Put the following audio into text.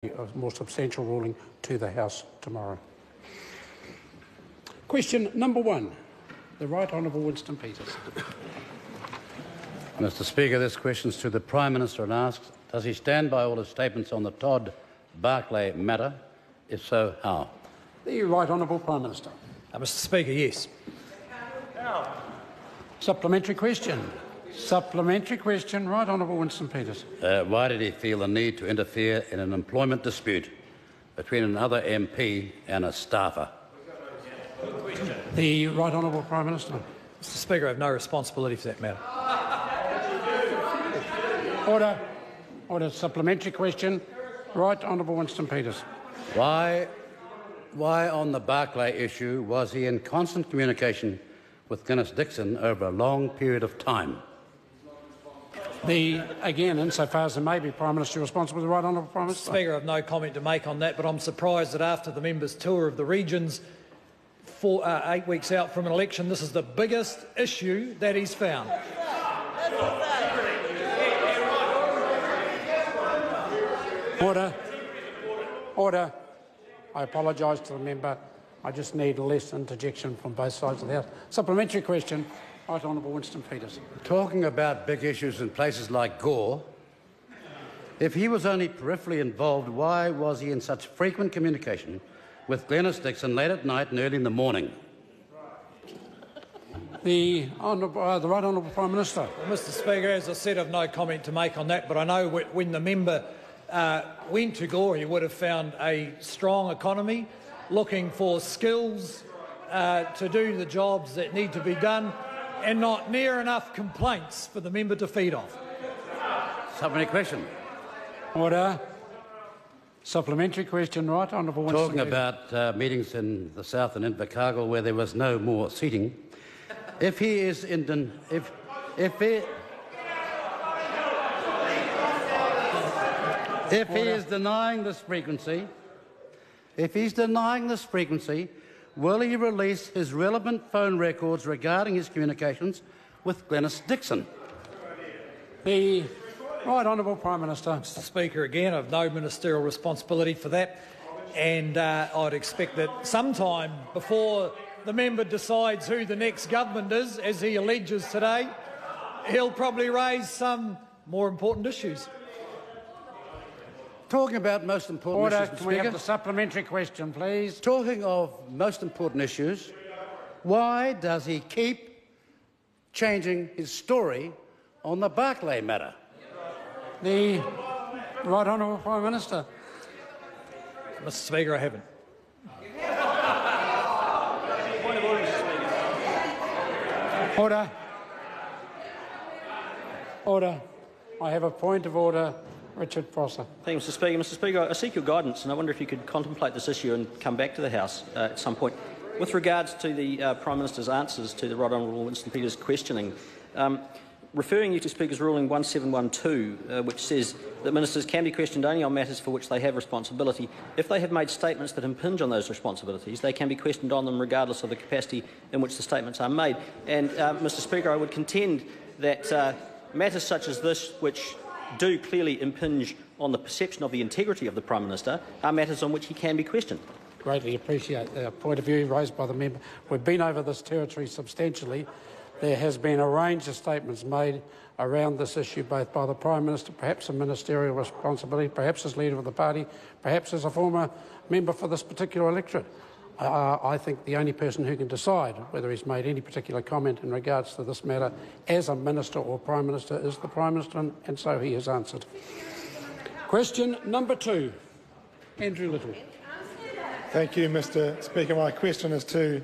a more substantial ruling to the House tomorrow. Question number 1. The Right Honourable Winston Peters. Mr Speaker, this question is to the Prime Minister and asks, does he stand by all his statements on the Todd Barclay matter? If so, how? The Right Honourable Prime Minister. Mr Speaker, yes. Supplementary question. Supplementary question. Right Honourable Winston Peters. Why did he feel the need to interfere in an employment dispute between another MP and a staffer? The Right Honourable Prime Minister. Mr Speaker, I have no responsibility for that matter. Order. Order. Supplementary question. Right Honourable Winston Peters. Why on the Barclay issue was he in constant communication with Glenys Dixon over a long period of time? Again, insofar as there may be Prime Minister responsible, the Right Honourable Prime Minister. Speaker, I have no comment to make on that, but I'm surprised that after the member's tour of the regions, 8 weeks out from an election, this is the biggest issue that he's found. Order. Order. I apologise to the member. I just need less interjection from both sides of the House. Supplementary question. Right Honourable Winston Peters. Talking about big issues in places like Gore, if he was only peripherally involved, why was he in such frequent communication with Glenys Dixon late at night and early in the morning? The Right Honourable Prime Minister. Well, Mr Speaker, as I said, I have no comment to make on that, but I know when the member went to Gore, he would have found a strong economy, looking for skills to do the jobs that need to be done, and not near enough complaints for the member to feed off. Supplementary question. Order. Supplementary question. Right Honourable Winston. Talking about meetings in the south and Invercargill where there was no more seating, if he is denying this frequency, will he release his relevant phone records regarding his communications with Glenys Dixon? The Right Honourable Prime Minister. Mr Speaker, again, I have no ministerial responsibility for that, and I'd expect that sometime before the member decides who the next government is, as he alleges today, he'll probably raise some more important issues. Talking about most important issues, Can we have the supplementary question, please? Talking of most important issues, why does he keep changing his story on the Barclay matter? The Right Honourable Prime Minister. Mr Speaker, I haven't. Order. Order. I have a point of order. Richard Prosser. Thank you, Mr Speaker. Mr Speaker, I seek your guidance, and I wonder if you could contemplate this issue and come back to the House at some point. With regards to the Prime Minister's answers to the Right Honourable Winston Peters' questioning, referring you to Speaker's ruling 1712, which says that ministers can be questioned only on matters for which they have responsibility. If they have made statements that impinge on those responsibilities, they can be questioned on them regardless of the capacity in which the statements are made. And, Mr Speaker, I would contend that matters such as this, which do clearly impinge on the perception of the integrity of the Prime Minister, are matters on which he can be questioned. Greatly appreciate the point of view raised by the member. We've been over this territory substantially. There has been a range of statements made around this issue, both by the Prime Minister, perhaps a ministerial responsibility, perhaps as leader of the party, perhaps as a former member for this particular electorate. I think the only person who can decide whether he's made any particular comment in regards to this matter as a Minister or Prime Minister is the Prime Minister, and so he has answered. Question number 2. Andrew Little. Thank you, Mr Speaker. My question is to